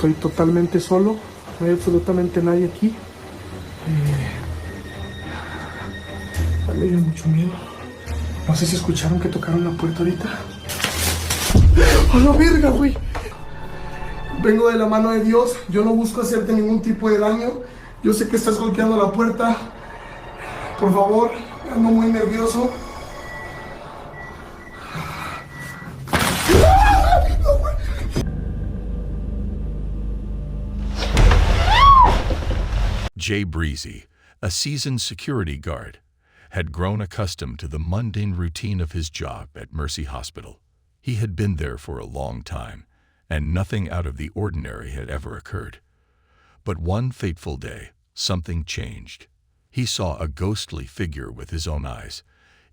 Estoy totalmente solo, no hay absolutamente nadie aquí. Me dio mucho miedo. No sé si escucharon que tocaron la puerta ahorita. ¡A la verga, güey! Vengo de la mano de Dios. Yo no busco hacerte ningún tipo de daño. Yo sé que estás golpeando la puerta. Por favor, ando muy nervioso. Jay Breezy, a seasoned security guard, had grown accustomed to the mundane routine of his job at Mercy Hospital. He had been there for a long time, and nothing out of the ordinary had ever occurred. But one fateful day, something changed. He saw a ghostly figure with his own eyes,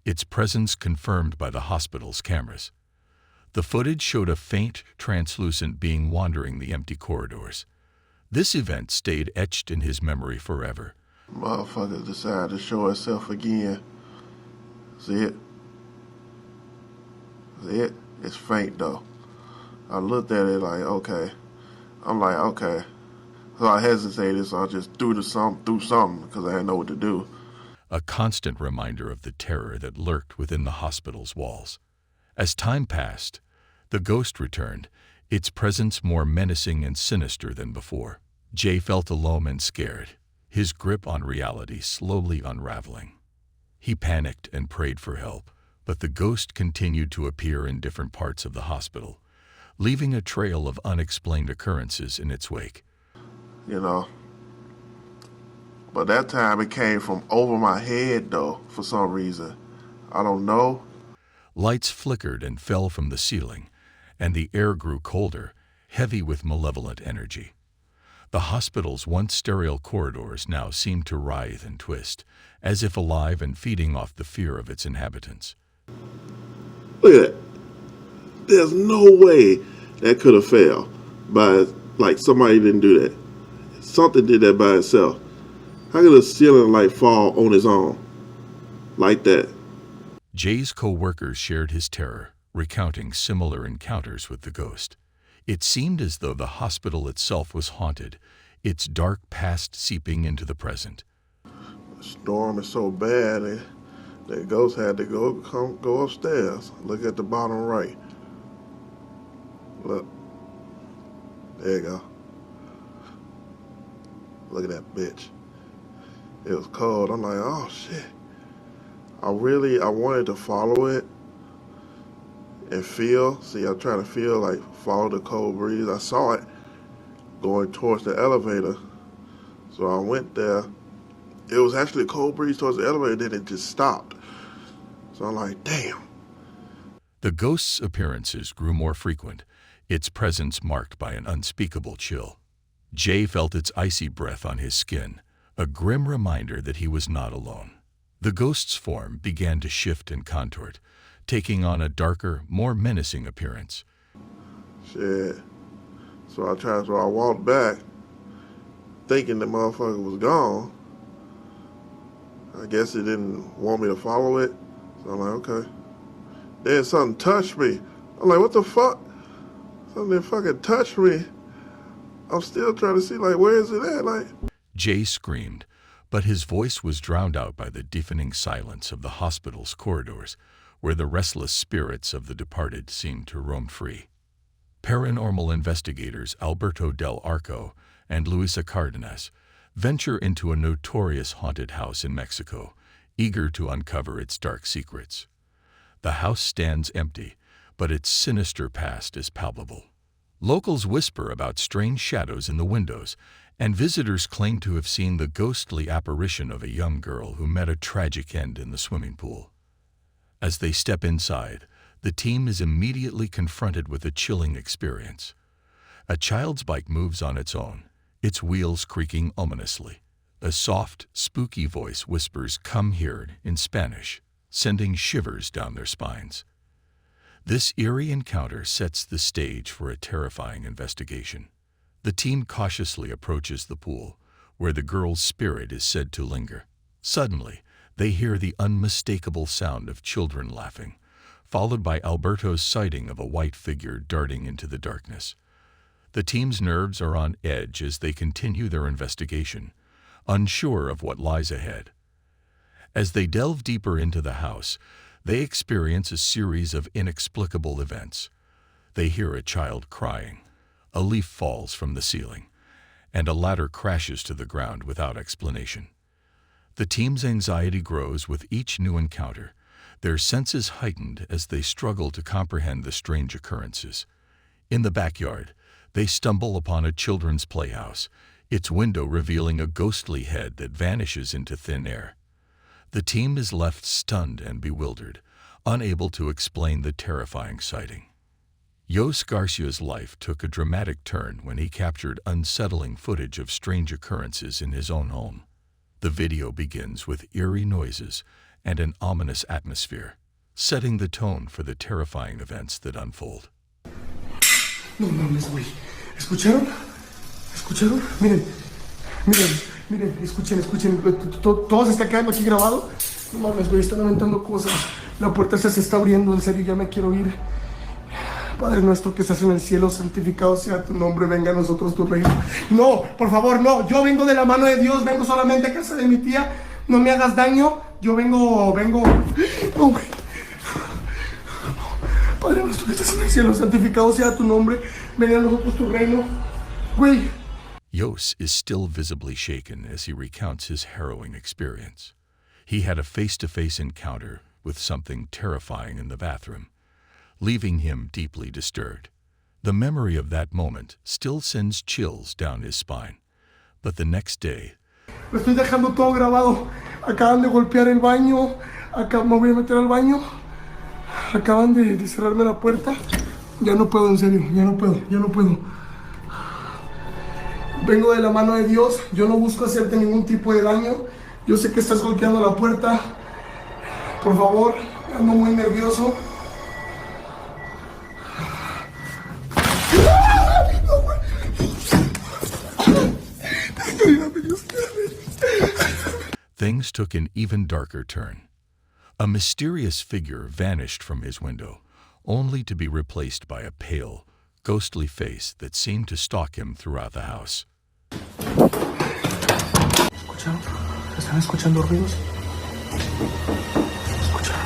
its presence confirmed by the hospital's cameras. The footage showed a faint, translucent being wandering the empty corridors. This event stayed etched in his memory forever. Motherfucker decided to show itself again. See it? See it? It's faint though. I looked at it like, okay. I'm like, okay. So I hesitated, so I just threw something because I didn't know what to do. A constant reminder of the terror that lurked within the hospital's walls. As time passed, the ghost returned, its presence more menacing and sinister than before. Jay felt alone and scared, his grip on reality slowly unraveling. He panicked and prayed for help, but the ghost continued to appear in different parts of the hospital, leaving a trail of unexplained occurrences in its wake. You know. But that time it came from over my head though, for some reason. I don't know. Lights flickered and fell from the ceiling, and the air grew colder, heavy with malevolent energy. The hospital's once sterile corridors now seemed to writhe and twist, as if alive and feeding off the fear of its inhabitants. Look at that. There's no way that could have failed by, like, somebody didn't do that. Something did that by itself. How could a ceiling light fall on its own? Like that? Jay's co-workers shared his terror, recounting similar encounters with the ghost. It seemed as though the hospital itself was haunted, its dark past seeping into the present. The storm is so bad that ghost had to go upstairs. Look at the bottom right. Look. There you go. Look at that bitch. It was cold. I'm like, oh shit. I wanted to follow it and feel. See, I'm trying to feel, like, follow the cold breeze. I saw it going towards the elevator. So I went there. It was actually a cold breeze towards the elevator, then it just stopped. So I'm like, damn. The ghost's appearances grew more frequent, its presence marked by an unspeakable chill. Jay felt its icy breath on his skin, a grim reminder that he was not alone. The ghost's form began to shift and contort, taking on a darker, more menacing appearance. Shit. So I walked back, thinking the motherfucker was gone. I guess it didn't want me to follow it. So I'm like, okay. Then something touched me. I'm like, what the fuck? Something fucking touched me. I'm still trying to see, like, where is it at? Like, Jay screamed, but his voice was drowned out by the deafening silence of the hospital's corridors, where the restless spirits of the departed seemed to roam free. Paranormal investigators Alberto Del Arco and Luisa Cardenas venture into a notorious haunted house in Mexico, eager to uncover its dark secrets. The house stands empty, but its sinister past is palpable. Locals whisper about strange shadows in the windows, and visitors claim to have seen the ghostly apparition of a young girl who met a tragic end in the swimming pool. As they step inside, the team is immediately confronted with a chilling experience. A child's bike moves on its own, its wheels creaking ominously. A soft, spooky voice whispers, "Come here," in Spanish, sending shivers down their spines. This eerie encounter sets the stage for a terrifying investigation. The team cautiously approaches the pool, where the girl's spirit is said to linger. Suddenly, they hear the unmistakable sound of children laughing, followed by Alberto's sighting of a white figure darting into the darkness. The team's nerves are on edge as they continue their investigation, unsure of what lies ahead. As they delve deeper into the house, they experience a series of inexplicable events. They hear a child crying, a leaf falls from the ceiling, and a ladder crashes to the ground without explanation. The team's anxiety grows with each new encounter, their senses heightened as they struggle to comprehend the strange occurrences. In the backyard, they stumble upon a children's playhouse, its window revealing a ghostly head that vanishes into thin air. The team is left stunned and bewildered, unable to explain the terrifying sighting. Jos Garcia's life took a dramatic turn when he captured unsettling footage of strange occurrences in his own home. The video begins with eerie noises and an ominous atmosphere, setting the tone for the terrifying events that unfold. No mames, güey. ¿Escucharon? ¿Escucharon? Miren, miren, miren, escuchen, escuchen. Todo se está quedando aquí grabado. No mames, güey, están aventando cosas. La puerta se está abriendo, en serio, ya me quiero ir. Padre nuestro que estás en el cielo, santificado sea tu nombre, venga a nosotros tu reino. No, por favor, no. Yo vengo de la mano de Dios, vengo solamente a casa de mi tía. No me hagas daño. Yo vengo. No, güey. Padre nuestro que estás en el cielo, santificado sea tu nombre, venga a nosotros tu reino. Güey. Jos is still visibly shaken as he recounts his harrowing experience. He had a face-to-face encounter with something terrifying in the bathroom, leaving him deeply disturbed. The memory of that moment still sends chills down his spine. But the next day... Lo estoy dejando todo grabado. Acaban de golpear el baño. Acá me voy a meter al baño. Acaban de cerrarme la puerta. Ya no puedo, en serio. Ya no puedo. Vengo de la mano de Dios. Yo no busco hacerte ningún tipo de daño. Yo sé que estás golpeando la puerta. Por favor, ando muy nervioso. Things took an even darker turn. A mysterious figure vanished from his window, only to be replaced by a pale, ghostly face that seemed to stalk him throughout the house. ¿Escucharon? ¿Están escuchando ruidos? ¿Escucharon?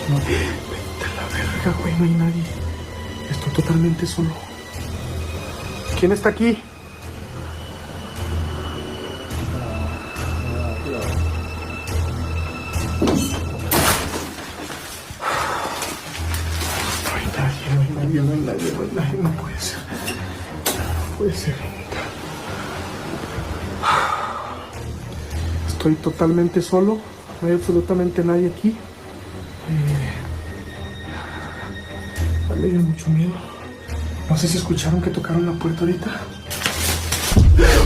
No, vete a la verga, güey, no hay nadie. Estoy totalmente solo. ¿Quién está aquí? No hay nadie, no puede ser. No puede ser. Estoy totalmente solo, no hay absolutamente nadie aquí. Me dio mucho miedo. No sé si escucharon que tocaron la puerta ahorita.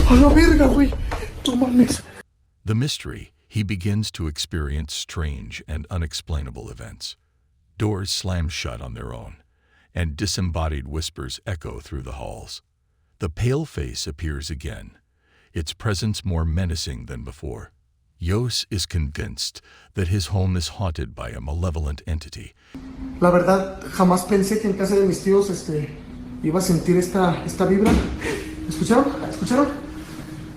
¡A la verga, güey! No mames. The mystery, he begins to experience strange and unexplainable events. Doors slam shut on their own, and disembodied whispers echo through the halls. The pale face appears again, its presence more menacing than before. Jos is convinced that his home is haunted by a malevolent entity. La verdad, jamás pensé que en casa de mis tíos iba a sentir esta vibra. ¿Escucharon? ¿Escucharon?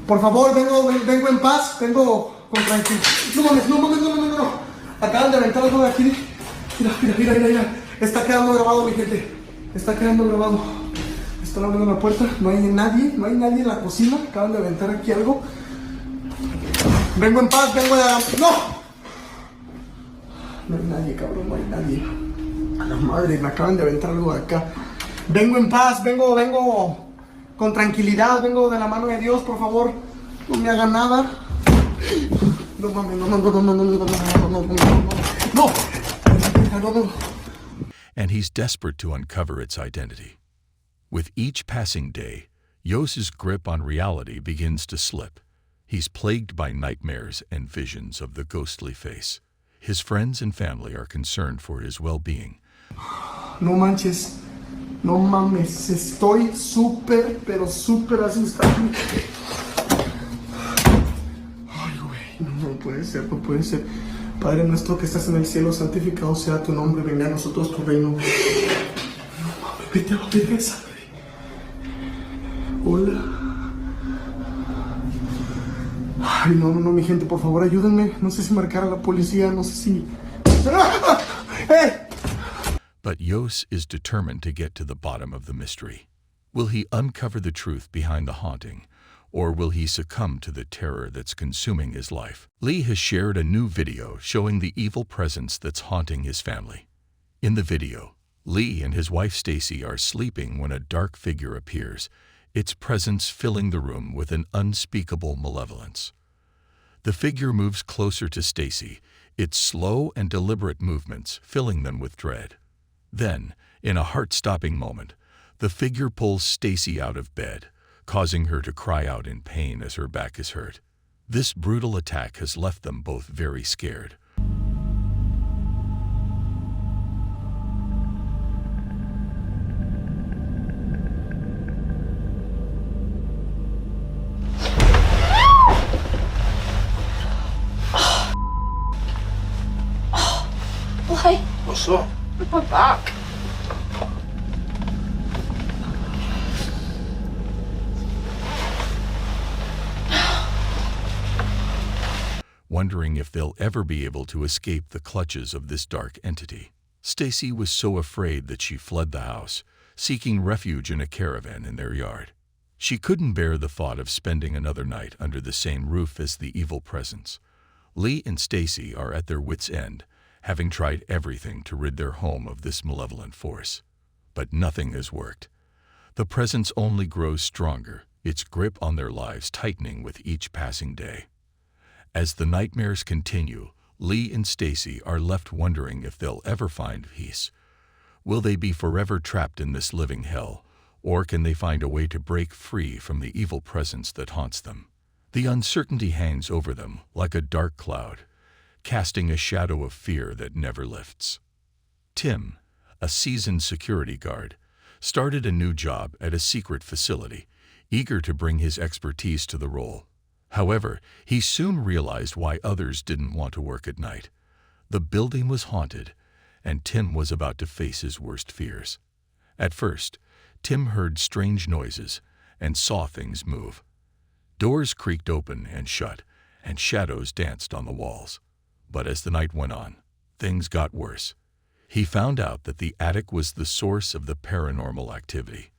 Por favor, vengo en paz, vengo con tranquilidad. No. Acaban de aventar algo de aquí. Mira. Está quedando grabado, mi gente. Está quedando grabado. Están abriendo la puerta. No hay nadie en la cocina. Acaban de aventar aquí algo. Vengo en paz, vengo de... ¡No! No hay nadie, cabrón, no hay nadie. A la madre, me acaban de aventar algo de acá. Vengo en paz, vengo con tranquilidad, vengo de la mano de Dios, por favor. No me hagan nada. No mames, no. And he's desperate to uncover its identity. With each passing day, Jos's grip on reality begins to slip. He's plagued by nightmares and visions of the ghostly face. His friends and family are concerned for his well-being. No manches, no mames, estoy pero súper asustado. Ay, güey, no puede ser. Padre nuestro que estás en el cielo, santificado sea tu nombre, venga a nosotros tu reino. No mames, Vete a la verga esa, güey. Hola. Ay, no, mi gente, por favor, ayúdenme. No sé si marcar a la policía, no sé si... ¡Hey! But Yos is determined to get to the bottom of the mystery. Will he uncover the truth behind the haunting, or will he succumb to the terror that's consuming his life? Lee has shared a new video showing the evil presence that's haunting his family. In the video, Lee and his wife Stacy are sleeping when a dark figure appears, its presence filling the room with an unspeakable malevolence. The figure moves closer to Stacy, its slow and deliberate movements filling them with dread. Then, in a heart-stopping moment, the figure pulls Stacy out of bed, causing her to cry out in pain as her back is hurt. This brutal attack has left them both very scared. Why? What's up? My back. Wondering if they'll ever be able to escape the clutches of this dark entity. Stacy was so afraid that she fled the house, seeking refuge in a caravan in their yard. She couldn't bear the thought of spending another night under the same roof as the evil presence. Lee and Stacy are at their wits' end, having tried everything to rid their home of this malevolent force. But nothing has worked. The presence only grows stronger, its grip on their lives tightening with each passing day. As the nightmares continue, Lee and Stacy are left wondering if they'll ever find peace. Will they be forever trapped in this living hell, or can they find a way to break free from the evil presence that haunts them? The uncertainty hangs over them like a dark cloud, casting a shadow of fear that never lifts. Tim, a seasoned security guard, started a new job at a secret facility, eager to bring his expertise to the role. However, he soon realized why others didn't want to work at night. The building was haunted, and Tim was about to face his worst fears. At first, Tim heard strange noises and saw things move. Doors creaked open and shut, and shadows danced on the walls. But as the night went on, things got worse. He found out that the attic was the source of the paranormal activity.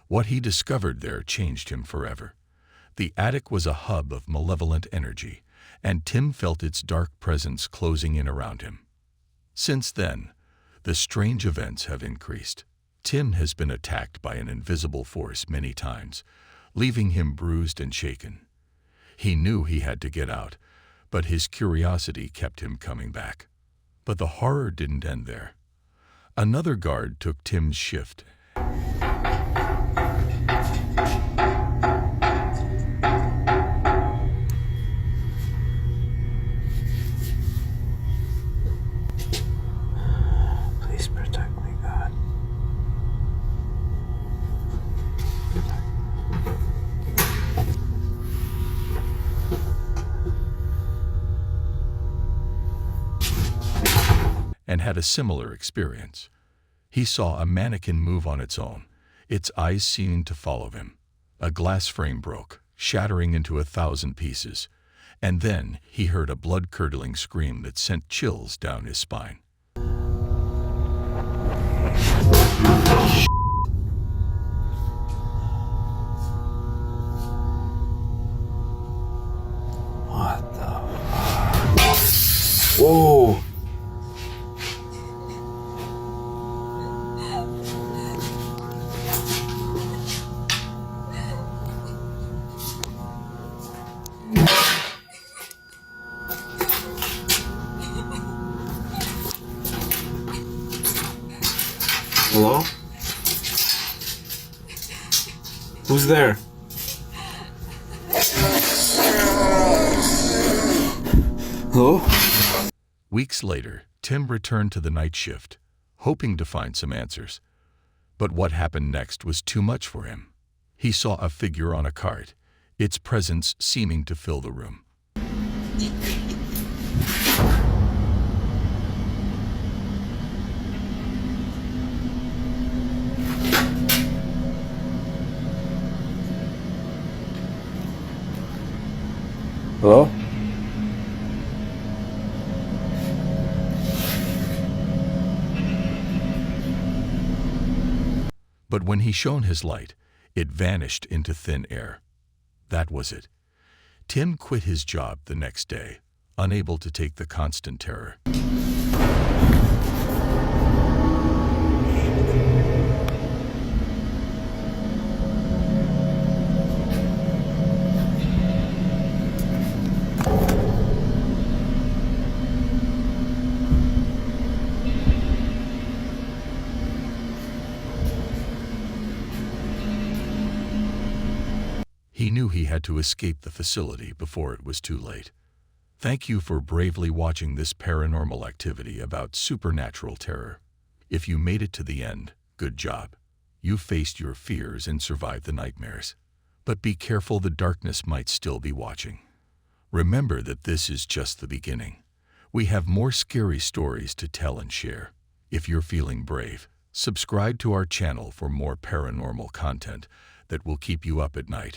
What he discovered there changed him forever. The attic was a hub of malevolent energy, and Tim felt its dark presence closing in around him. Since then, the strange events have increased. Tim has been attacked by an invisible force many times, leaving him bruised and shaken. He knew he had to get out, but his curiosity kept him coming back. But the horror didn't end there. Another guard took Tim's shift. Please protect me, God. And had a similar experience. He saw a mannequin move on its own, its eyes seeming to follow him. A glass frame broke, shattering into 1,000 pieces, and then he heard a blood-curdling scream that sent chills down his spine. What the fuck? Whoa! Hello? Who's there? Hello? Weeks later, Tim returned to the night shift, hoping to find some answers. But what happened next was too much for him. He saw a figure on a cart, its presence seeming to fill the room. Hello? But when he shone his light, it vanished into thin air. That was it. Tim quit his job the next day, unable to take the constant terror. He knew he had to escape the facility before it was too late. Thank you for bravely watching this paranormal activity about supernatural terror. If you made it to the end, good job. You faced your fears and survived the nightmares. But be careful, the darkness might still be watching. Remember that this is just the beginning. We have more scary stories to tell and share. If you're feeling brave, subscribe to our channel for more paranormal content that will keep you up at night.